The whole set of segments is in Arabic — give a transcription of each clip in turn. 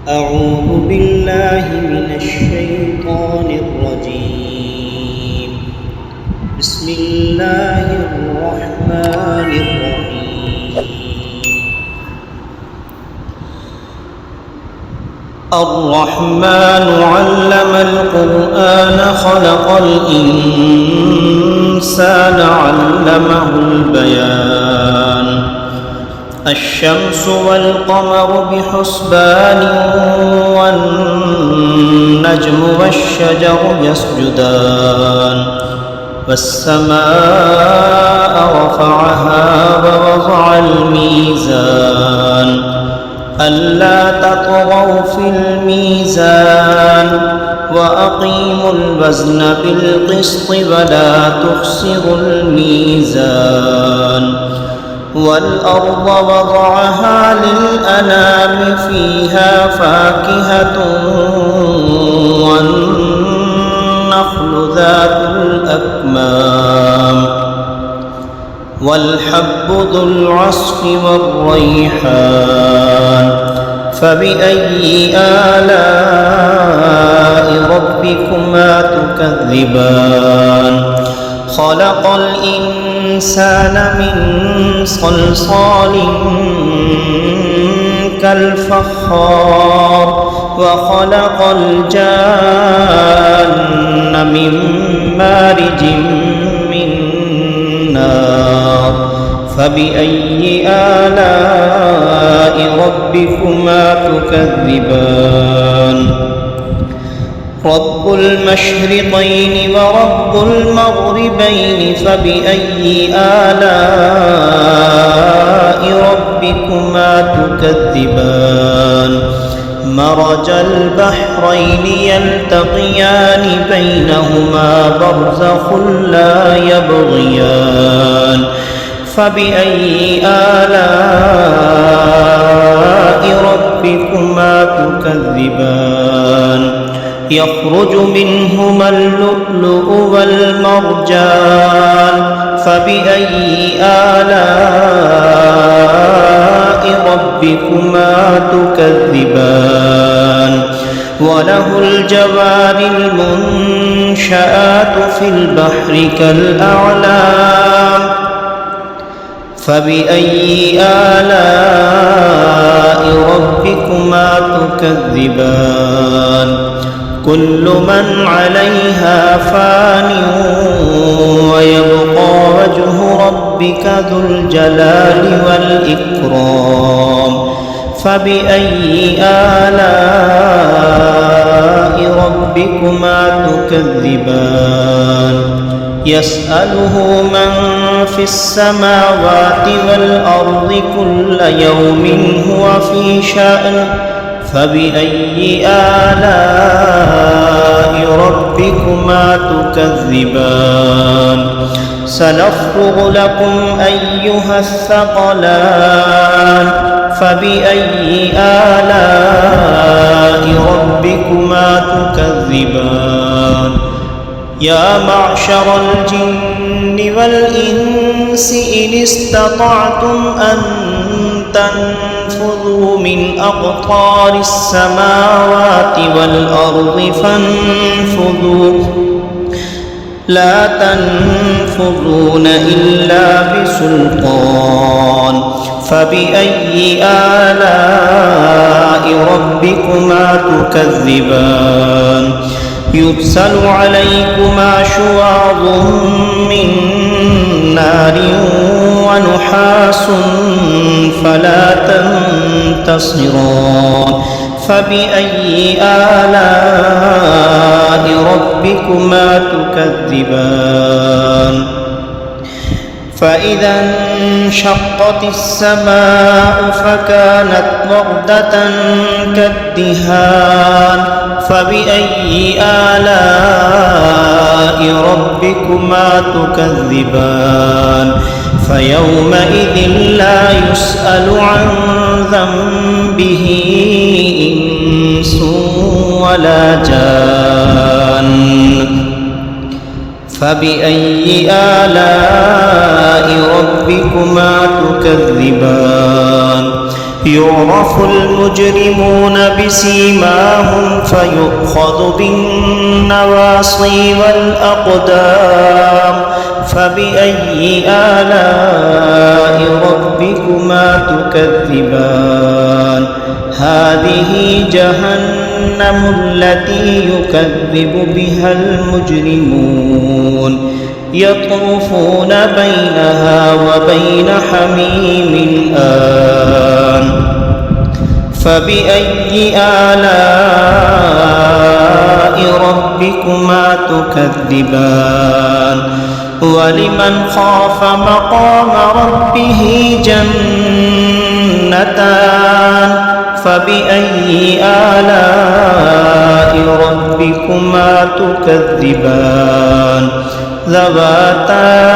أعوذ بالله من الشيطان الرجيم. بسم الله الرحمن الرحيم. الرحمن علم القرآن خلق الإنسان علمه البيان. الشمس والقمر بحسبان والنجم والشجر يسجدان. والسماء رفعها ووضع الميزان ألا تطغوا في الميزان وأقيموا الوزن بالقسط ولا تخسروا الميزان. والأرض وضعها للأنام فيها فاكهة والنخل ذات الأكمام والحب ذو العصف والريحان. فبأي آلاء ربكما تكذبان؟ خلق الإنسان من صلصال كالفخار وخلق الجان من مارج من نار. فبأي آلاء ربكما تكذبان؟ رب المشرقين ورب المغربين فبأي آلاء ربكما تكذبان؟ مرج البحرين يلتقيان بينهما برزخ لا يبغيان. فبأي آلاء ربكما تكذبان؟ يخرج منهما اللؤلؤ والمرجان. فبأي آلاء ربكما تكذبان؟ وله الجوار المنشآت في البحر كالأعلام. فبأي آلاء ربكما تكذبان؟ كل من عليها فان ويبقى وجه ربك ذو الجلال والإكرام. فبأي آلاء ربكما تكذبان؟ يسأله من في السماوات والأرض كل يوم هو في شأن. فبأي آلاء ربكما تكذبان؟ سنفرغ لكم أيها الثقلان. فبأي آلاء ربكما تكذبان؟ يا معشر الجن والإنس إن استطعتم أن تنفذوا من أقطار السماوات والأرض فانفذوا لا تنفذون إلا بسلطان. فبأي آلاء ربكما تكذبان؟ يرسل عليكما شواظ من نار ونحاس فلا تنتصران. فبأي آلاء ربكما تكذبان؟ فإذا انشقت السماء فكانت وردة كالدهان. فبأي آلاء ربكما تكذبان؟ فيومئذ لا يسأل عن ذنبه إنس ولا جان. فبأي آلاء ربكما تكذبان؟ يعرف المجرمون بسيماهم فيؤخذ بالنواصي والأقدام فبأي آلاء ربكما تكذبان هذه جهنم التي يكذب بها المجرمون يطوفون بينها وبين حميم آن فبأي آلاء ربكما تكذبان ولمن خاف مقام ربه جنتان فبأي آلاء ربكما تكذبان ذواتا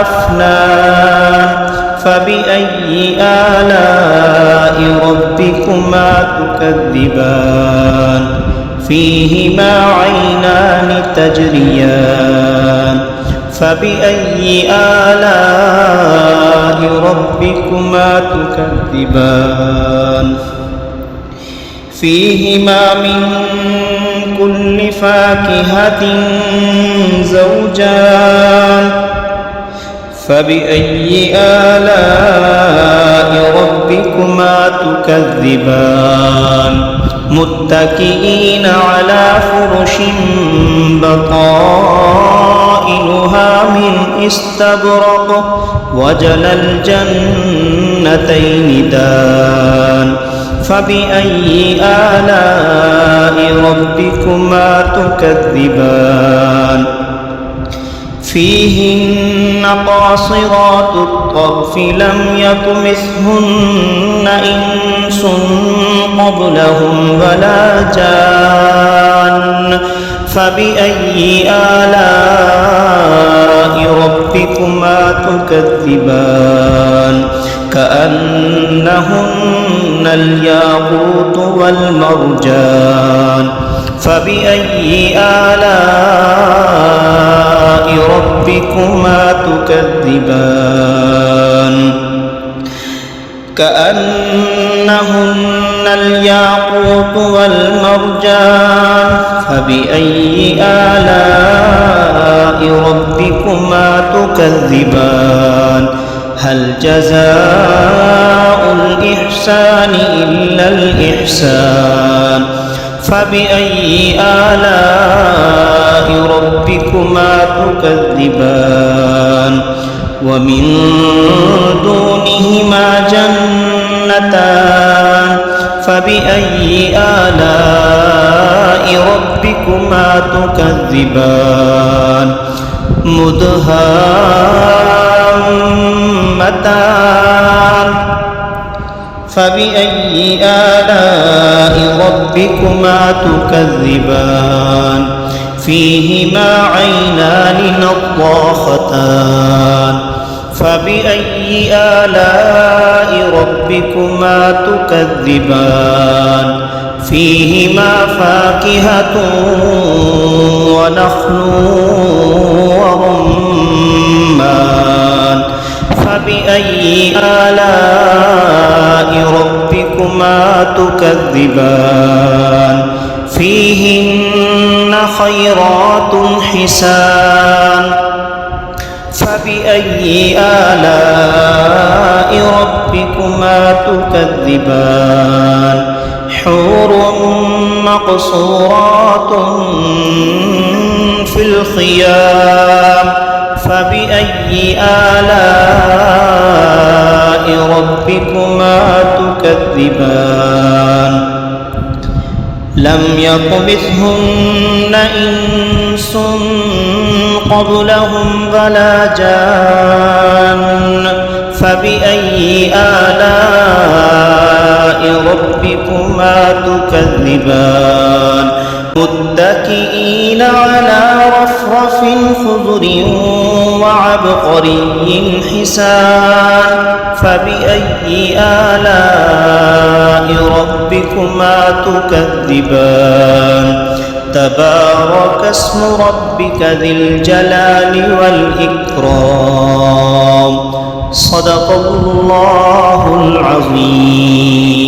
أفنان فبأي آلاء ربكما تكذبان فيهما عينان تجريان فبأي آلاء ربكما تكذبان فيهما من كل فاكهة زوجان فبأي آلاء ربكما تكذبان متكئين على فرش بطائنها من استبرق وجنى الجنتين دان فبأي آلاء ربكما تكذبان فيهن قاصرات الطرف لم يطمثهن إنس قبلهم ولا جان فبأي آلاء ربكما تكذبان كأنهن الياقوت والمرجان فبأي آلاء ربكما تكذبان كأنهن الياقوت والمرجان فبأي آلاء ربكما تكذبان هل جزاء الإحسان إلا الإحسان فبأي آلاء ربكما تكذبان ومن دونهما جنتان فبأي آلاء ربكما تكذبان مدهامتان فبأي آلاء ربكما تكذبان فيهما عينان نضاختان فبأي آلاء ربكما تكذبان فيهما فاكهة ونخل ورمان فبأي آلاء ربكما تكذبان فيهن خيرات حسان فبأي آلاء ربكما تكذبان حور مقصورات في الخيام فبأي آلاء ربكما تكذبان لم يطمثهن إنس قبلهم ولا جان فبأي آلاء ربكما تكذبان متكئين على رفرف خضر وعبقري حسان فبأي آلاء ربكما تكذبان تبارك اسم ربك ذي الجلال والإكرام صدق الله العظيم.